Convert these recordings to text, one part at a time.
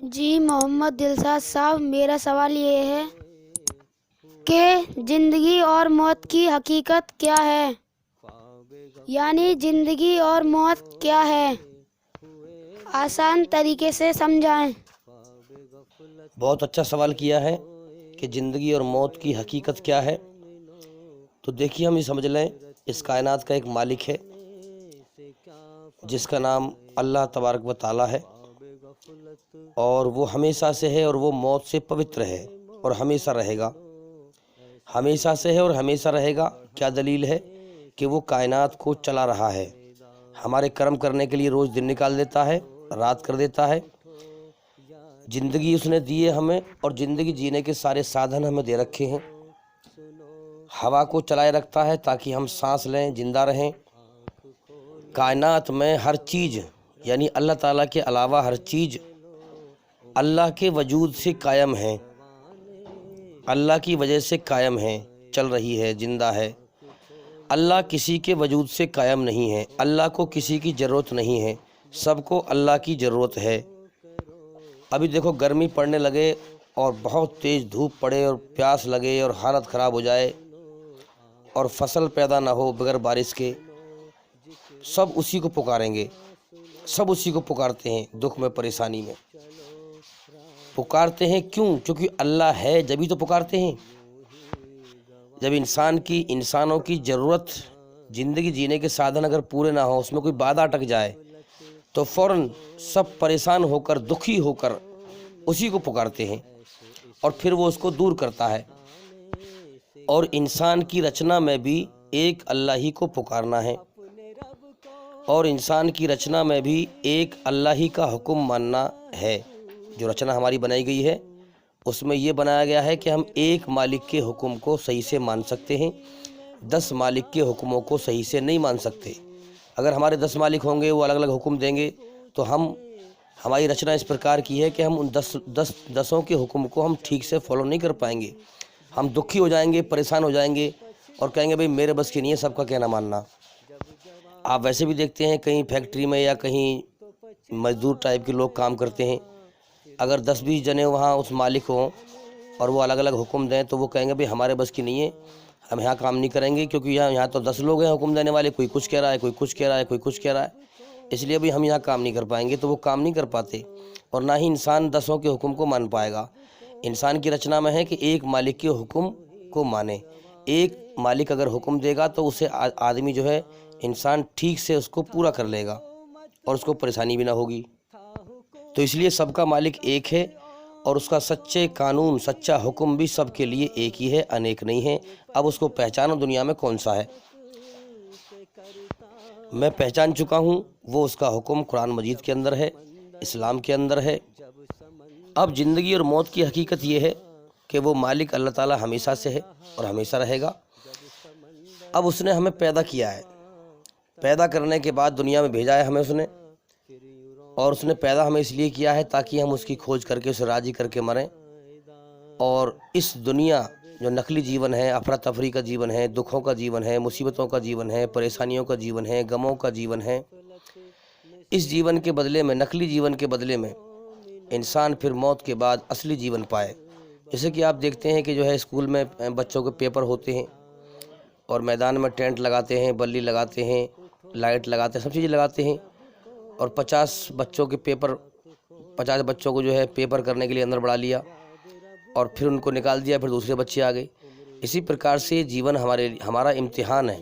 جی محمد دلشاد صاحب، میرا سوال یہ ہے کہ زندگی اور موت کی حقیقت کیا ہے؟ یعنی زندگی اور موت کیا ہے؟ آسان طریقے سے سمجھائیں۔ بہت اچھا سوال کیا ہے کہ زندگی اور موت کی حقیقت کیا ہے۔ تو دیکھیے، ہم یہ سمجھ لیں، اس کائنات کا ایک مالک ہے جس کا نام اللہ تبارک و تعالیٰ ہے، اور وہ ہمیشہ سے ہے اور وہ موت سے پوتر ہے اور ہمیشہ رہے گا۔ ہمیشہ سے ہے اور ہمیشہ رہے گا، کیا دلیل ہے؟ کہ وہ کائنات کو چلا رہا ہے، ہمارے کرم کرنے کے لیے روز دن نکال دیتا ہے، رات کر دیتا ہے۔ زندگی اس نے دی ہے ہمیں، اور زندگی جینے کے سارے سادھن ہمیں دے رکھے ہیں۔ ہوا کو چلائے رکھتا ہے تاکہ ہم سانس لیں، زندہ رہیں۔ کائنات میں ہر چیز، یعنی اللہ تعالیٰ کے علاوہ ہر چیز اللہ کے وجود سے قائم ہے، اللہ کی وجہ سے قائم ہے، چل رہی ہے، زندہ ہے۔ اللہ کسی کے وجود سے قائم نہیں ہے، اللہ کو کسی کی ضرورت نہیں ہے، سب کو اللہ کی ضرورت ہے۔ ابھی دیکھو، گرمی پڑنے لگے اور بہت تیز دھوپ پڑے اور پیاس لگے اور حالت خراب ہو جائے اور فصل پیدا نہ ہو بغیر بارش کے، سب اسی کو پکاریں گے، سب اسی کو پکارتے ہیں دکھ میں، پریشانی میں پکارتے ہیں۔ کیوں؟ چونکہ اللہ ہے جبھی تو پکارتے ہیں۔ جب انسانوں کی ضرورت، زندگی جینے کے سادھن اگر پورے نہ ہوں، اس میں کوئی بادھا اٹک جائے تو فوراً سب پریشان ہو کر، دکھی ہو کر اسی کو پکارتے ہیں، اور پھر وہ اس کو دور کرتا ہے۔ اور انسان کی رچنا میں بھی ایک اللہ ہی کو پکارنا ہے، اور انسان کی رچنا میں بھی ایک اللہ ہی کا حکم ماننا ہے۔ جو رچنا ہماری بنائی گئی ہے، اس میں یہ بنایا گیا ہے کہ ہم ایک مالک کے حکم کو صحیح سے مان سکتے ہیں، 10 مالک کے حکموں کو صحیح سے نہیں مان سکتے۔ اگر ہمارے 10 مالک ہوں گے، وہ الگ الگ حکم دیں گے، تو ہماری رچنا اس پرکار کی ہے کہ ہم ان 10 کے حکم کو ہم ٹھیک سے فالو نہیں کر پائیں گے۔ ہم دکھی ہو جائیں گے، پریشان ہو جائیں گے، اور کہیں گے بھئی میرے بس کی نہیں ہے سب کا کہنا ماننا۔ آپ ویسے بھی دیکھتے ہیں، کہیں فیکٹری میں یا کہیں مزدور ٹائپ کے لوگ کام کرتے ہیں، اگر 10-20 جنے وہاں اس مالک ہوں اور وہ الگ الگ حکم دیں، تو وہ کہیں گے بھئی ہمارے بس کی نہیں ہے، ہم یہاں کام نہیں کریں گے، کیونکہ یہاں تو 10 لوگ ہیں حکم دینے والے، کوئی کچھ کہہ رہا ہے، کوئی کچھ کہہ رہا ہے، کوئی کچھ کہہ رہا ہے، اس لیے بھی ہم یہاں کام نہیں کر پائیں گے۔ تو وہ کام نہیں کر پاتے، اور نہ ہی انسان 10 کے حکم کو مان پائے گا۔ انسان کی رچنا میں ہے کہ ایک مالک کے حکم کو مانے۔ ایک مالک اگر حکم دے گا تو اسے آدمی جو ہے، انسان ٹھیک سے اس کو پورا کر لے گا، اور اس کو پریشانی بھی نہ ہوگی۔ تو اس لیے سب کا مالک ایک ہے، اور اس کا سچے قانون، سچا حکم بھی سب کے لیے ایک ہی ہے، انیک نہیں ہے۔ اب اس کو پہچانو دنیا میں کون سا ہے۔ میں پہچان چکا ہوں، وہ اس کا حکم قرآن مجید کے اندر ہے، اسلام کے اندر ہے۔ اب زندگی اور موت کی حقیقت یہ ہے کہ وہ مالک اللہ تعالیٰ ہمیشہ سے ہے اور ہمیشہ رہے گا۔ اب اس نے ہمیں پیدا کیا ہے، پیدا کرنے کے بعد دنیا میں بھیجا ہے ہمیں اس نے، اور اس نے پیدا ہمیں اس لیے کیا ہے تاکہ ہم اس کی کھوج کر کے اسے راضی کر کے مریں۔ اور اس دنیا جو نقلی جیون ہے، افراتفری کا جیون ہے، دکھوں کا جیون ہے، مصیبتوں کا جیون ہے، پریشانیوں کا جیون ہے، غموں کا جیون ہے، اس جیون کے بدلے میں، نقلی جیون کے بدلے میں انسان پھر موت کے بعد اصلی جیون پائے۔ جیسے کہ آپ دیکھتے ہیں کہ جو ہے اسکول میں بچوں کے پیپر ہوتے ہیں، اور میدان میں ٹینٹ لگاتے ہیں، بلی لگاتے ہیں، لائٹ لگاتے ہیں، سب چیزیں لگاتے ہیں، اور 50 بچوں کے پیپر، 50 بچوں کو جو ہے پیپر کرنے کے لیے اندر بڑھا لیا، اور پھر ان کو نکال دیا، پھر دوسرے بچے آ گئے۔ اسی پرکار سے جیون ہمارا امتحان ہے۔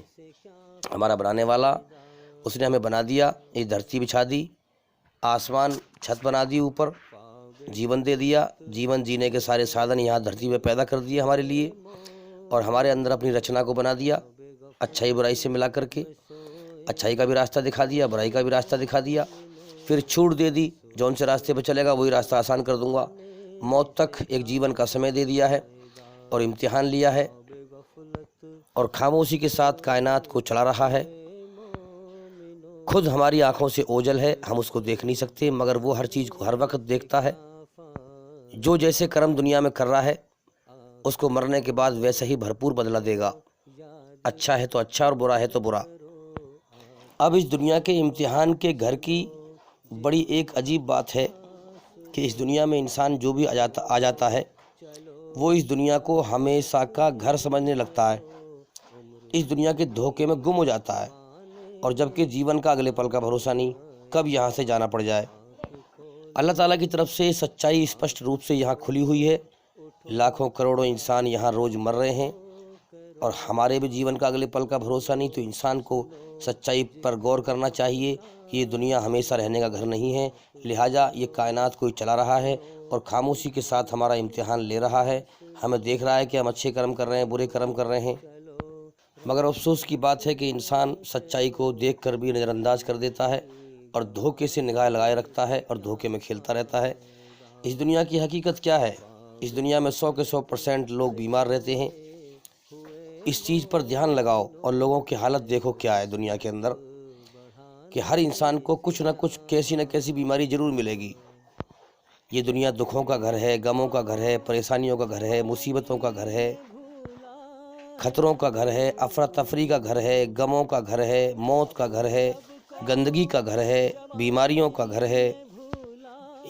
ہمارا بنانے والا، اس نے ہمیں بنا دیا، یہ دھرتی بچھا دی، آسمان چھت بنا دی، اوپر جیون دے دیا، جیون جینے کے سارے سادھن یہاں دھرتی پہ پیدا کر دیے ہمارے لیے، اور ہمارے اندر اپنی رچنا کو بنا دیا، اچھائی برائی سے ملا کر کے، اچھائی کا بھی راستہ دکھا دیا، برائی کا بھی راستہ دکھا دیا، پھر چھوٹ دے دی، جون سے راستے پہ چلے گا وہی راستہ آسان کر دوں گا۔ موت تک ایک جیون کا سمے دے دیا ہے، اور امتحان لیا ہے، اور خاموشی کے ساتھ کائنات کو چلا رہا ہے۔ خود ہماری آنکھوں سے اوجھل ہے، ہم اس کو دیکھ نہیں سکتے، مگر وہ ہر چیز کو ہر وقت دیکھتا ہے۔ جو جیسے کرم دنیا میں کر رہا ہے، اس کو مرنے کے بعد ویسے ہی بھرپور بدلہ دے گا۔ اچھا ہے تو اچھا، اور برا ہے تو برا۔ اب اس دنیا کے امتحان کے گھر کی بڑی ایک عجیب بات ہے، کہ اس دنیا میں انسان جو بھی آ جاتا ہے وہ اس دنیا کو ہمیشہ کا گھر سمجھنے لگتا ہے، اس دنیا کے دھوکے میں گم ہو جاتا ہے، اور جبکہ جیون کا اگلے پل کا بھروسہ نہیں، کب یہاں سے جانا پڑ جائے۔ اللہ تعالیٰ کی طرف سے سچائی اسپشٹ روپ سے یہاں کھلی ہوئی ہے، لاکھوں کروڑوں انسان یہاں روز مر رہے ہیں، اور ہمارے بھی جیون کا اگلے پل کا بھروسہ نہیں، تو انسان کو سچائی پر غور کرنا چاہیے کہ یہ دنیا ہمیشہ رہنے کا گھر نہیں ہے، لہٰذا یہ کائنات کوئی چلا رہا ہے اور خاموشی کے ساتھ ہمارا امتحان لے رہا ہے، ہمیں دیکھ رہا ہے کہ ہم اچھے کرم کر رہے ہیں، برے کرم کر رہے ہیں، مگر افسوس کی بات ہے کہ انسان سچائی کو دیکھ کر بھی نظر انداز کر دیتا ہے اور دھوکے سے نگاہ لگائے رکھتا ہے اور دھوکے میں کھیلتا رہتا ہے۔ اس دنیا کی حقیقت کیا ہے؟ اس دنیا میں 100% لوگ بیمار رہتے ہیں۔ اس چیز پر دھیان لگاؤ اور لوگوں کی حالت دیکھو کیا ہے دنیا کے اندر، کہ ہر انسان کو کچھ نہ کچھ کیسی نہ کیسی بیماری ضرور ملے گی۔ یہ دنیا دکھوں کا گھر ہے، غموں کا گھر ہے، پریشانیوں کا گھر ہے، مصیبتوں کا گھر ہے، خطروں کا گھر ہے، افراتفری کا گھر ہے، غموں کا گھر ہے، موت کا گھر ہے، گندگی کا گھر ہے، بیماریوں کا گھر ہے۔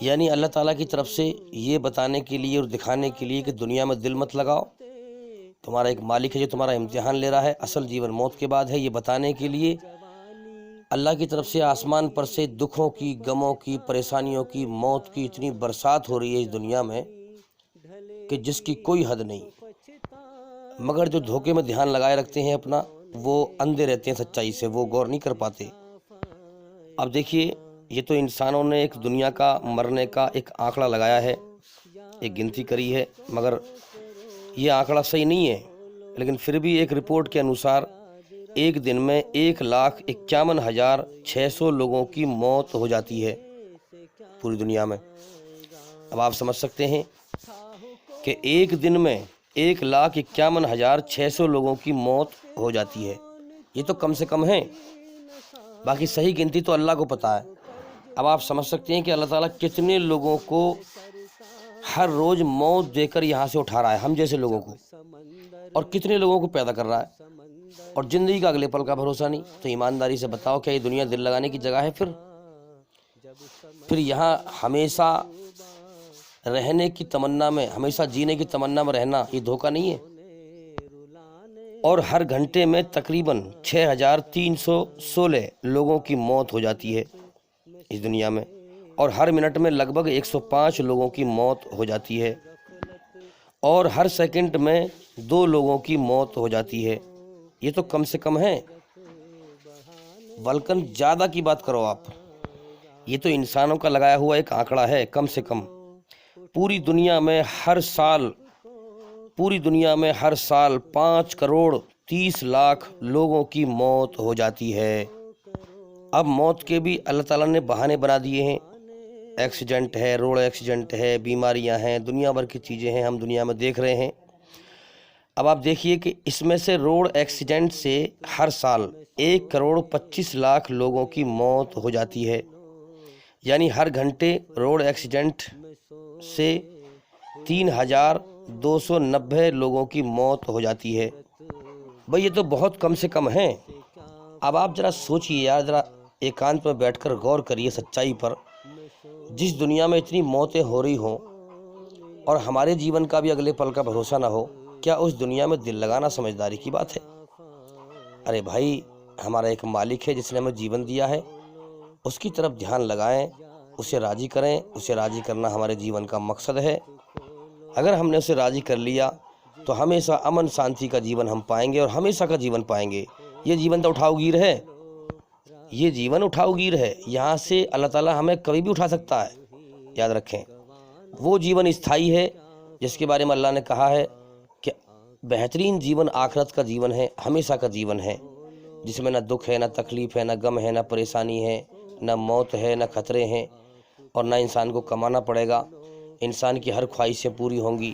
یعنی اللہ تعالیٰ کی طرف سے یہ بتانے کے لیے اور دکھانے کے لیے کہ دنیا میں دل مت لگاؤ، تمہارا ایک مالک ہے جو تمہارا امتحان لے رہا ہے، اصل جیون موت کے بعد ہے، یہ بتانے کے لیے اللہ کی طرف سے آسمان پر سے دکھوں کی، غموں کی، پریشانیوں کی، موت کی اتنی برسات ہو رہی ہے اس دنیا میں کہ جس کی کوئی حد نہیں، مگر جو دھوکے میں دھیان لگائے رکھتے ہیں اپنا، وہ اندھے رہتے ہیں سچائی سے، وہ غور نہیں کر پاتے۔ اب دیکھیے، یہ تو انسانوں نے ایک دنیا کا مرنے کا ایک آنکڑا لگایا ہے، ایک گنتی کری ہے، مگر یہ آنکڑا صحیح نہیں ہے، لیکن پھر بھی ایک رپورٹ کے انوسار ایک دن میں 1,51,600 لوگوں کی موت ہو جاتی ہے پوری دنیا میں۔ اب آپ سمجھ سکتے ہیں کہ ایک دن میں 1,51,600 لوگوں کی موت ہو جاتی ہے، یہ تو کم سے کم ہے، باقی صحیح گنتی تو اللہ کو پتہ ہے۔ اب آپ سمجھ سکتے ہیں کہ اللہ تعالیٰ کتنے لوگوں کو ہر روز موت دے کر یہاں سے اٹھا رہا ہے، ہم جیسے لوگوں کو، اور کتنے لوگوں کو پیدا کر رہا ہے، اور زندگی کا اگلے پل کا بھروسہ نہیں۔ تو ایمانداری سے بتاؤ، کیا یہ دنیا دل لگانے کی جگہ ہے؟ پھر یہاں ہمیشہ رہنے کی تمنا میں، ہمیشہ جینے کی تمنا میں رہنا، یہ دھوکہ نہیں ہے؟ اور ہر گھنٹے میں تقریباً 6,316 لوگوں کی موت ہو جاتی ہے اس دنیا میں، اور ہر منٹ میں لگ بھگ 105 لوگوں کی موت ہو جاتی ہے، اور ہر سیکنڈ میں 2 لوگوں کی موت ہو جاتی ہے۔ یہ تو کم سے کم ہے، بلکہ زیادہ کی بات کرو آپ، یہ تو انسانوں کا لگایا ہوا ایک آنکڑا ہے کم سے کم۔ پوری دنیا میں ہر سال 5,30,00,000 لوگوں کی موت ہو جاتی ہے۔ اب موت کے بھی اللہ تعالیٰ نے بہانے بنا دیے ہیں، ایکسیڈنٹ ہے، روڈ ایکسیڈنٹ ہے، بیماریاں ہیں، دنیا بھر کی چیزیں ہیں، ہم دنیا میں دیکھ رہے ہیں۔ اب آپ دیکھیے کہ اس میں سے روڈ ایکسیڈنٹ سے ہر سال 1,25,00,000 لوگوں کی موت ہو جاتی ہے، یعنی ہر گھنٹے روڈ ایکسیڈنٹ سے 3,290 لوگوں کی موت ہو جاتی ہے۔ بھئی یہ تو بہت کم سے کم ہیں۔ اب آپ ذرا سوچئے یار، ذرا ایکانت میں بیٹھ کر غور کریے سچائی پر۔ جس دنیا میں اتنی موتیں ہو رہی ہوں اور ہمارے جیون کا بھی اگلے پل کا بھروسہ نہ ہو، کیا اس دنیا میں دل لگانا سمجھداری کی بات ہے؟ ارے بھائی، ہمارا ایک مالک ہے جس نے ہمیں جیون دیا ہے، اس کی طرف دھیان لگائیں، اسے راضی کریں، اسے راضی کرنا ہمارے جیون کا مقصد ہے۔ اگر ہم نے اسے راضی کر لیا تو ہمیشہ امن شانتی کا جیون ہم پائیں گے، اور ہمیشہ کا جیون پائیں گے۔ یہ جیون تو اٹھاؤ گیر ہے، یہ جیون اٹھاؤ گیر ہے، یہاں سے اللہ تعالیٰ ہمیں کبھی بھی اٹھا سکتا ہے، یاد رکھیں۔ وہ جیون استھائی ہے جس کے بارے میں اللہ نے کہا ہے کہ بہترین جیون آخرت کا جیون ہے، ہمیشہ کا جیون ہے، جس میں نہ دکھ ہے، نہ تکلیف ہے، نہ غم ہے، نہ پریشانی ہے، نہ موت ہے، نہ خطرے ہیں، اور نہ انسان کو کمانا پڑے گا۔ انسان کی ہر خواہشیں پوری ہوں گی،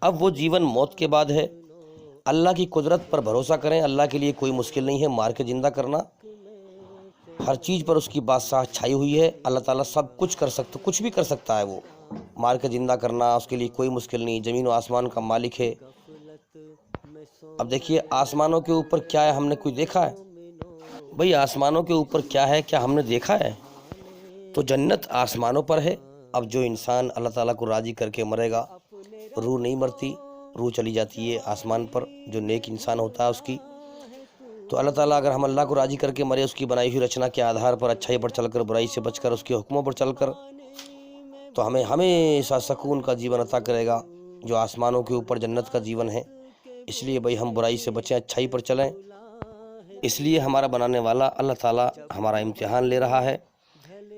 اب وہ جیون موت کے بعد ہے۔ اللہ کی قدرت پر بھروسہ کریں، اللہ کے لیے کوئی مشکل نہیں ہے مار کے زندہ کرنا، ہر چیز پر اس کی بادشاہ چھائی ہوئی ہے۔ اللہ تعالیٰ سب کچھ کر سکتا، کچھ بھی کر سکتا ہے، وہ مار کے زندہ کرنا اس کے لیے کوئی مشکل نہیں، زمین و آسمان کا مالک ہے۔ اب دیکھیے آسمانوں کے اوپر کیا ہے، ہم نے کوئی دیکھا ہے؟ بھئی آسمانوں کے اوپر کیا ہے، کیا ہم نے دیکھا ہے؟ تو جنت آسمانوں پر ہے۔ اب جو انسان اللہ تعالیٰ کو راضی کر کے مرے گا، روح نہیں مرتی، روح چلی جاتی ہے آسمان پر، جو نیک انسان ہوتا ہے اس کی۔ تو اللہ تعالیٰ اگر ہم اللہ کو راضی کر کے مرے، اس کی بنائی ہوئی رچنا کے آدھار پر، اچھائی پر چل کر، برائی سے بچ کر، اس کے حکموں پر چل کر، تو ہمیں ہمیشہ سکون کا جیون عطا کرے گا، جو آسمانوں کے اوپر جنت کا جیون ہے۔ اس لیے بھائی ہم برائی سے بچیں، اچھائی پر چلیں۔ اس لیے ہمارا بنانے والا اللہ تعالیٰ ہمارا امتحان لے رہا ہے،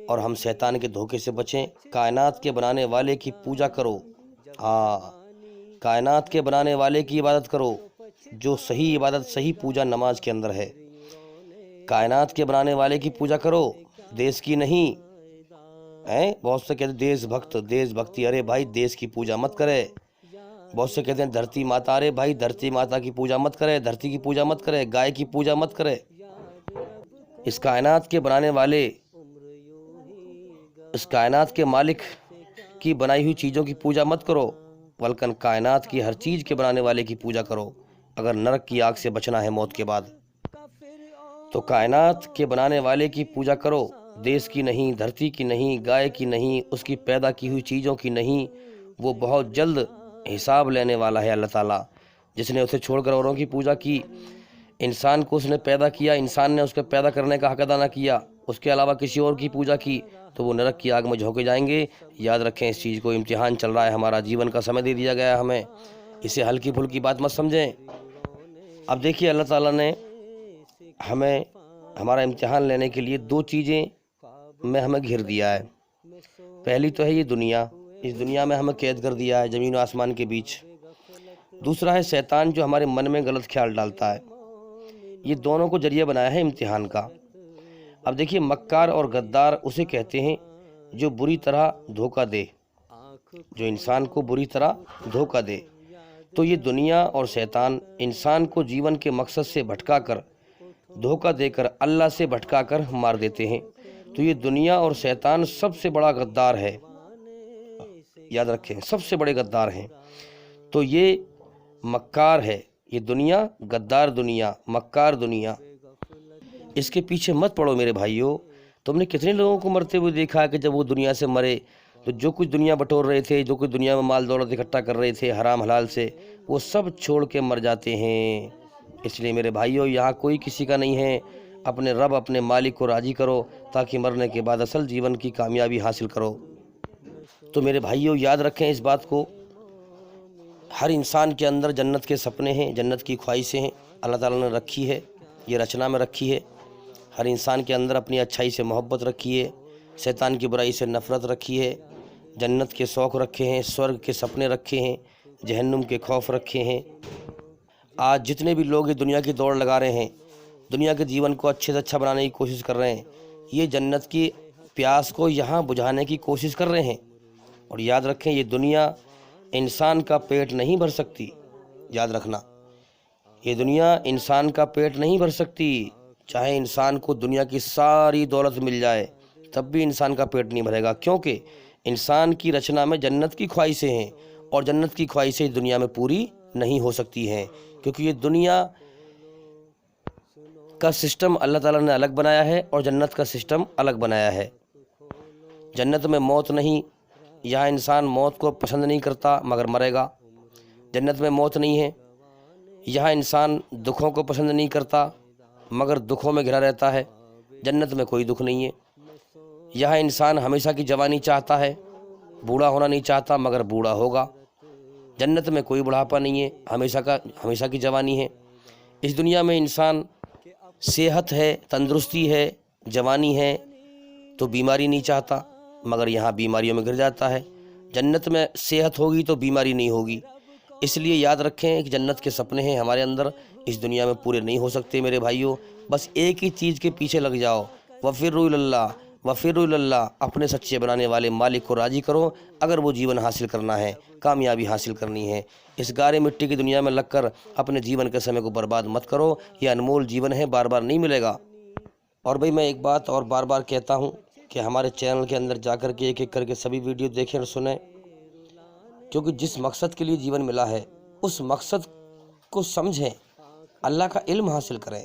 اور ہم شیطان کے دھوکے سے بچیں۔ کائنات کے بنانے والے کی پوجا کرو، ہاں، کائنات کے بنانے والے کی عبادت کرو، جو صحیح عبادت، صحیح پوجا نماز کے اندر ہے۔ کائنات کے بنانے والے کی پوجا کرو، دیس کی نہیں۔ بہت سے کہتے ہیں دیس بھکت، دیس بھکتی، ارے بھائی دیس کی پوجا مت کرے۔ بہت سے کہتے ہیں دھرتی ماتا، ارے بھائی دھرتی ماتا کی پوجا مت کرے، دھرتی کی پوجا مت کرے، گائے کی پوجا مت کرے۔ اس کائنات کے بنانے والے، اس کائنات کے مالک کی بنائی ہوئی چیزوں کی پوجا مت کرو، بلکہ کائنات کی ہر چیز کے بنانے والے کی پوجا کرو، اگر نرک کی آگ سے بچنا ہے موت کے بعد۔ تو کائنات کے بنانے والے کی پوجا کرو، دیس کی نہیں، دھرتی کی نہیں، گائے کی نہیں، اس کی پیدا کی ہوئی چیزوں کی نہیں۔ وہ بہت جلد حساب لینے والا ہے اللہ تعالیٰ۔ جس نے اسے چھوڑ کر اوروں کی پوجا کی، انسان کو اس نے پیدا کیا، انسان نے اس کے پیدا کرنے کا حق ادا نہ کیا، اس کے علاوہ کسی اور کی پوجا کی، تو وہ نرک کی آگ میں جھونکے جائیں گے۔ یاد رکھیں اس چیز کو، امتحان چل رہا ہے، ہمارا جیون کا سمے دے دیا گیا ہے ہمیں، اسے ہلکی پھلکی بات مت سمجھیں۔ اب دیکھیے اللہ تعالیٰ نے ہمیں ہمارا امتحان لینے کے لیے دو چیزیں میں ہمیں گھیر دیا ہے۔ پہلی تو ہے یہ دنیا، اس دنیا میں ہمیں قید کر دیا ہے زمین و آسمان کے بیچ۔ دوسرا ہے شیطان، جو ہمارے من میں غلط خیال ڈالتا ہے۔ یہ دونوں کو ذریعہ بنایا ہے امتحان کا۔ اب دیکھیے مکار اور غدار اسے کہتے ہیں جو بری طرح دھوکہ دے، جو انسان کو بری طرح دھوکہ دے۔ تو یہ دنیا اور شیطان انسان کو جیون کے مقصد سے بھٹکا کر، دھوکہ دے کر، اللہ سے بھٹکا کر مار دیتے ہیں۔ تو یہ دنیا اور شیطان سب سے بڑا غدار ہے، یاد رکھیں سب سے بڑے غدار ہیں۔ تو یہ مکار ہے، یہ دنیا، غدار دنیا، مکار دنیا۔ اس کے پیچھے مت پڑو میرے بھائیوں۔ تم نے کتنے لوگوں کو مرتے ہوئے دیکھا کہ جب وہ دنیا سے مرے تو جو کچھ دنیا بٹور رہے تھے، جو کچھ دنیا میں مال دولت اکٹھا کر رہے تھے حرام حلال سے، وہ سب چھوڑ کے مر جاتے ہیں۔ اس لیے میرے بھائیوں یہاں کوئی کسی کا نہیں ہے، اپنے رب، اپنے مالک کو راضی کرو، تاکہ مرنے کے بعد اصل جیون کی کامیابی حاصل کرو۔ تو میرے بھائیوں یاد رکھیں اس بات کو، ہر انسان کے اندر جنت کے سپنے ہیں، جنت کی خواہشیں ہیں، اللہ تعالیٰ نے رکھی ہے، یہ رچنا میں رکھی ہے۔ ہر انسان کے اندر اپنی اچھائی سے محبت رکھی ہے، شیطان کی برائی سے نفرت رکھی ہے، جنت کے شوق رکھے ہیں، سورگ کے سپنے رکھے ہیں، جہنم کے خوف رکھے ہیں۔ آج جتنے بھی لوگ یہ دنیا کی دوڑ لگا رہے ہیں، دنیا کے جیون کو اچھے سے اچھا بنانے کی کوشش کر رہے ہیں، یہ جنت کی پیاس کو یہاں بجھانے کی کوشش کر رہے ہیں۔ اور یاد رکھیں یہ دنیا انسان کا پیٹ نہیں بھر سکتی، یاد رکھنا یہ دنیا انسان کا پیٹ نہیں بھر سکتی۔ چاہے انسان کو دنیا کی ساری دولت مل جائے تب بھی انسان کا پیٹ نہیں بھرے گا، کیونکہ انسان کی رچنا میں جنت کی خواہشیں ہیں، اور جنت کی خواہشیں دنیا میں پوری نہیں ہو سکتی ہیں، کیونکہ یہ دنیا کا سسٹم اللہ تعالیٰ نے الگ بنایا ہے اور جنت کا سسٹم الگ بنایا ہے۔ جنت میں موت نہیں، یہاں انسان موت کو پسند نہیں کرتا مگر مرے گا۔ جنت میں موت نہیں ہے، یہاں انسان دکھوں کو پسند نہیں کرتا مگر دکھوں میں گھرا رہتا ہے۔ جنت میں کوئی دکھ نہیں ہے، یہاں انسان ہمیشہ کی جوانی چاہتا ہے، بوڑھا ہونا نہیں چاہتا مگر بوڑھا ہوگا۔ جنت میں کوئی بڑھاپا نہیں ہے، ہمیشہ کی جوانی ہے۔ اس دنیا میں انسان صحت ہے، تندرستی ہے، جوانی ہے تو بیماری نہیں چاہتا مگر یہاں بیماریوں میں گر جاتا ہے۔ جنت میں صحت ہوگی تو بیماری نہیں ہوگی۔ اس لیے یاد رکھیں کہ جنت کے سپنے ہیں ہمارے اندر، اس دنیا میں پورے نہیں ہو سکتے میرے بھائیوں۔ بس ایک ہی چیز کے پیچھے لگ جاؤ، وَفِرُّوا إِلَى اللَّهِ وَفِرُّوا إِلَى اللَّهِ، اپنے سچے بنانے والے مالک کو راضی کرو اگر وہ جیون حاصل کرنا ہے، کامیابی حاصل کرنی ہے۔ اس گارے مٹی کی دنیا میں لگ کر اپنے جیون کے سمے کو برباد مت کرو، یہ انمول جیون ہے، بار بار نہیں ملے گا۔ اور بھئی میں ایک بات اور بار بار کہتا ہوں کہ ہمارے چینل کے اندر جا کر کے ایک ایک کر کے سبھی ویڈیو دیکھیں اور سنیں، کیونکہ جس مقصد کے لیے جیون ملا ہے اس مقصد کو سمجھیں، اللہ کا علم حاصل کریں۔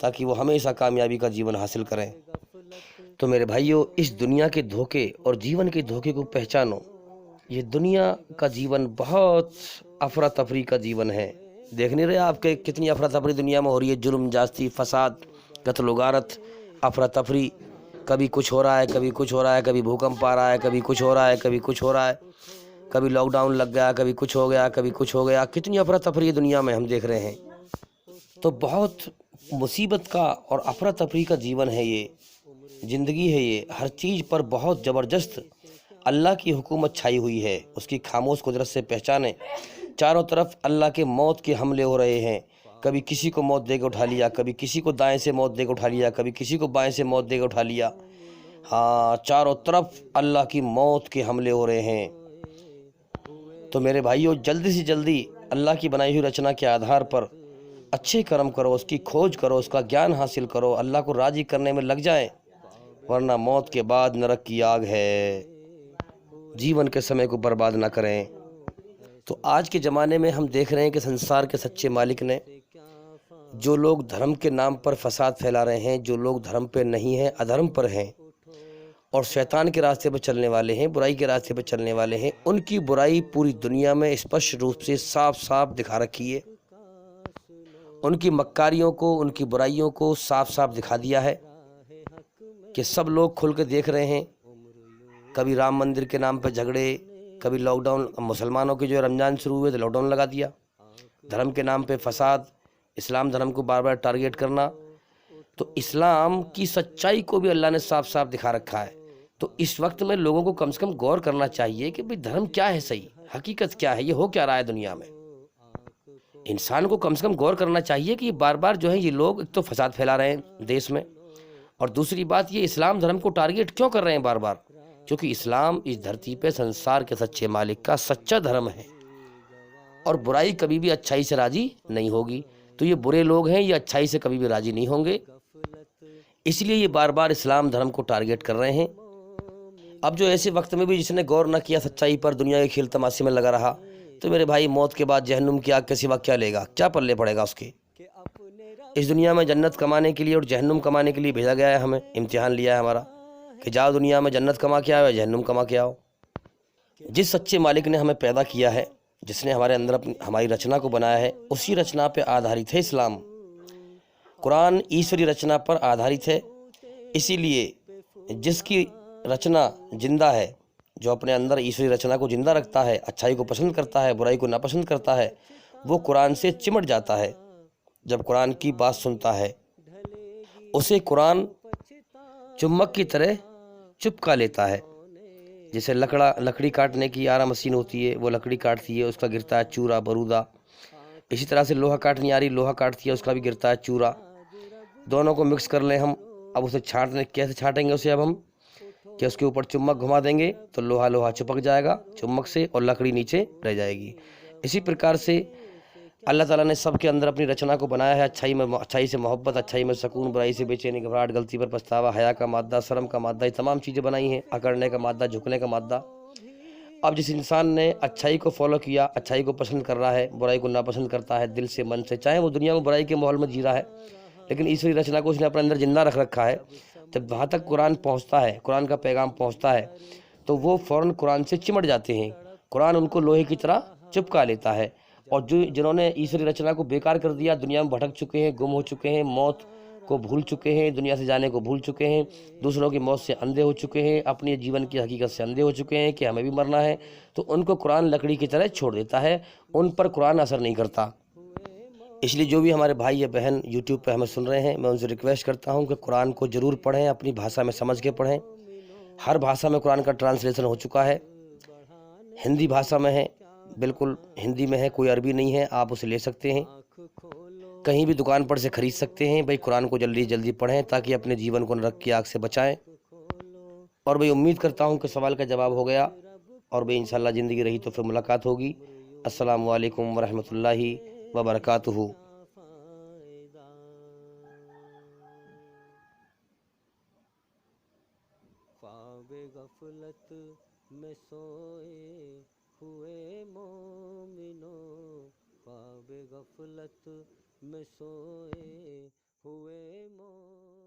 تاکہ وہ ہمیشہ کامیابی کا جیون حاصل کریں۔ تو میرے بھائیوں، اس دنیا کے دھوکے اور جیون کے دھوکے کو پہچانو۔ یہ دنیا کا جیون بہت افراتفری کا جیون ہے۔ دیکھ نہیں رہے آپ کے کتنی افراتفری دنیا میں ہو رہی ہے؟ جرم، جاستی، فساد، قتل و غارت، افراتفری، کبھی کچھ ہو رہا ہے، کبھی کچھ ہو رہا ہے، کبھی بھوکمپ آ رہا ہے، کبھی کچھ ہو رہا ہے، کبھی کچھ ہو رہا ہے، کبھی لاک ڈاؤن لگ گیا، کبھی کچھ ہو گیا، کبھی کچھ ہو گیا۔ کتنی افراتفری دنیا میں ہم دیکھ رہے ہیں۔ تو بہت مصیبت کا اور افراتفری کا جیون ہے یہ، زندگی ہے یہ۔ ہر چیز پر بہت زبردست اللہ کی حکومت چھائی ہوئی ہے، اس کی خاموش قدرت سے پہچانیں۔ چاروں طرف اللہ کے موت کے حملے ہو رہے ہیں۔ کبھی کسی کو موت دے کے اٹھا لیا، کبھی کسی کو دائیں سے موت دے کے اٹھا لیا، کبھی کسی کو بائیں سے موت دے کے اٹھا لیا۔ ہاں، چاروں طرف اللہ کی موت کے حملے ہو رہے ہیں۔ تو میرے بھائیوں، جلدی سے جلدی اللہ کی بنائی ہوئی رچنا کے آدھار پر اچھے کرم کرو، اس کی کھوج کرو، اس کا گیان حاصل کرو، اللہ کو راضی کرنے میں لگ جائیں، ورنہ موت کے بعد نرک کی آگ ہے۔ جیون کے سمے کو برباد نہ کریں۔ تو آج کے زمانے میں ہم دیکھ رہے ہیں کہ سنسار کے سچے مالک نے، جو لوگ دھرم کے نام پر فساد پھیلا رہے ہیں، جو لوگ دھرم پہ نہیں ہیں، ادھرم پر ہیں اور شیطان کے راستے پہ چلنے والے ہیں، برائی کے راستے پہ چلنے والے ہیں، ان کی برائی پوری دنیا میں اسپشٹ روپ سے صاف صاف دکھا رکھی ہے۔ ان کی مکاریوں کو، ان کی برائیوں کو صاف صاف دکھا دیا ہے کہ سب لوگ کھل کے دیکھ رہے ہیں۔ کبھی رام مندر کے نام پہ جھگڑے، کبھی لاک ڈاؤن، مسلمانوں کے جو رمضان شروع ہوئے تو لاک ڈاؤن لگا دیا، دھرم کے نام پہ فساد، اسلام دھرم کو بار بار ٹارگیٹ کرنا۔ تو اسلام کی سچائی کو بھی اللہ نے صاف صاف دکھا رکھا ہے۔ تو اس وقت میں لوگوں کو کم سے کم غور کرنا چاہیے کہ بھئی دھرم کیا ہے، صحیح حقیقت کیا ہے، یہ ہو کیا رہا ہے دنیا میں۔ انسان کو کم سے کم غور کرنا چاہیے کہ یہ بار بار جو ہے یہ لوگ ایک تو فساد پھیلا رہے ہیں دیش میں، اور دوسری بات یہ اسلام دھرم کو ٹارگیٹ کیوں کر رہے ہیں بار بار؟ کیونکہ اسلام اس دھرتی پہ سنسار کے سچے مالک کا سچا دھرم ہے، اور برائی کبھی بھی اچھائی سے راضی نہیں ہوگی۔ تو یہ برے لوگ ہیں، یہ اچھائی سے کبھی بھی راضی نہیں ہوں گے، اس لیے یہ بار بار اسلام دھرم کو ٹارگیٹ کر رہے ہیں۔ اب جو ایسے وقت میں بھی جس نے غور نہ کیا سچائی پر، دنیا کے کھیل تماشے میں لگا رہا، تو میرے بھائی موت کے بعد جہنم کی آگ کے سوا کیا لے گا، کیا پلے پڑے گا اس کے؟ اس دنیا میں جنت کمانے کے لیے اور جہنم کمانے کے لیے بھیجا گیا ہے، ہمیں امتحان لیا ہے ہمارا کہ جاؤ دنیا میں جنت کما کے آؤ، جہنم کما کے آؤ۔ جس سچے مالک نے ہمیں پیدا کیا ہے، جس نے ہمارے اندر ہماری رچنا کو بنایا ہے، اسی رچنا پہ آدھارت ہے اسلام۔ قرآن ایشوری رچنا پر آدھارت ہے، اسی لیے جس کی رچنا زندہ ہے، جو اپنے اندر ایشوری رچنا کو زندہ رکھتا ہے، اچھائی کو پسند کرتا ہے، برائی کو ناپسند کرتا ہے، وہ قرآن سے چمٹ جاتا ہے۔ جب قرآن کی بات سنتا ہے، اسے قرآن چمک کی طرح چپکا لیتا ہے۔ جیسے لکڑی کاٹنے کی آرا مشین ہوتی ہے، وہ لکڑی کاٹتی ہے، اس کا گرتا ہے چورا برودہ۔ اسی طرح سے لوہا کاٹنی آ رہی، لوہا کاٹتی ہے، اس کا بھی گرتا ہے چورا۔ دونوں کو مکس کر لیں ہم، اب اسے چھانٹنے، کیسے چھانٹیں گے اسے اب ہم؟ کہ اس کے اوپر چمک گھما دیں گے تو لوہا چپک جائے گا چمک سے، اور لکڑی نیچے رہ جائے گی۔ اسی پرکار سے اللہ تعالیٰ نے سب کے اندر اپنی رچنا کو بنایا ہے، اچھائی سے محبت، اچھائی میں سکون، برائی سے بے چینی، گھبراہٹ، غلطی پر پچھتاوا، حیا کا مادہ، شرم کا مادہ، یہ تمام چیزیں بنائی ہیں، اکڑنے کا مادہ، جھکنے کا مادہ۔ اب جس انسان نے اچھائی کو فالو کیا، اچھائی کو پسند کر رہا ہے، برائی کو ناپسند کرتا ہے دل سے، من سے، چاہے وہ دنیا میں برائی کے ماحول میں جی رہا ہے، لیکن ایشوری رچنا کو اس نے اپنے اندر زندہ رکھ رکھا ہے۔ جب وہاں تک قرآن پہنچتا ہے، قرآن کا پیغام پہنچتا ہے، تو وہ فوراً قرآن سے چمٹ جاتے ہیں، قرآن ان کو لوہے کی طرح چپکا لیتا ہے۔ اور جنہوں نے ایشوری رچنا کو بیکار کر دیا، دنیا میں بھٹک چکے ہیں، گم ہو چکے ہیں، موت کو بھول چکے ہیں، دنیا سے جانے کو بھول چکے ہیں، دوسروں کی موت سے اندھے ہو چکے ہیں، اپنے جیون کی حقیقت سے اندھے ہو چکے ہیں کہ ہمیں بھی مرنا ہے، تو ان کو قرآن لکڑی کی طرح چھوڑ دیتا ہے، ان پر قرآن اثر نہیں کرتا۔ اس لیے جو بھی ہمارے بھائی یا بہن یوٹیوب پہ ہمیں سن رہے ہیں، میں ان سے ریکویسٹ کرتا ہوں کہ قرآن کو ضرور پڑھیں، اپنی بھاشا میں سمجھ کے پڑھیں۔ ہر بھاشا میں قرآن کا ٹرانسلیشن ہو چکا ہے، ہندی بھاشا میں ہے، بالکل ہندی میں ہے، کوئی عربی نہیں ہے، آپ اسے لے سکتے ہیں، کہیں بھی دکان پر سے خرید سکتے ہیں۔ بھائی قرآن کو جلدی جلدی پڑھیں تاکہ اپنے جیون کو نرک کی آگ سے بچائیں۔ اور بھائی امید کرتا ہوں کہ سوال کا جواب ہو گیا، اور بھائی انشاءاللہ زندگی رہی تو پھر ملاقات ہوگی۔ السلام علیکم ورحمۃ اللہ وبرکاتہ۔ خواب غفلت میں سوئے ہوئے مومنو، خواب غفلت میں سوئے ہوئے موت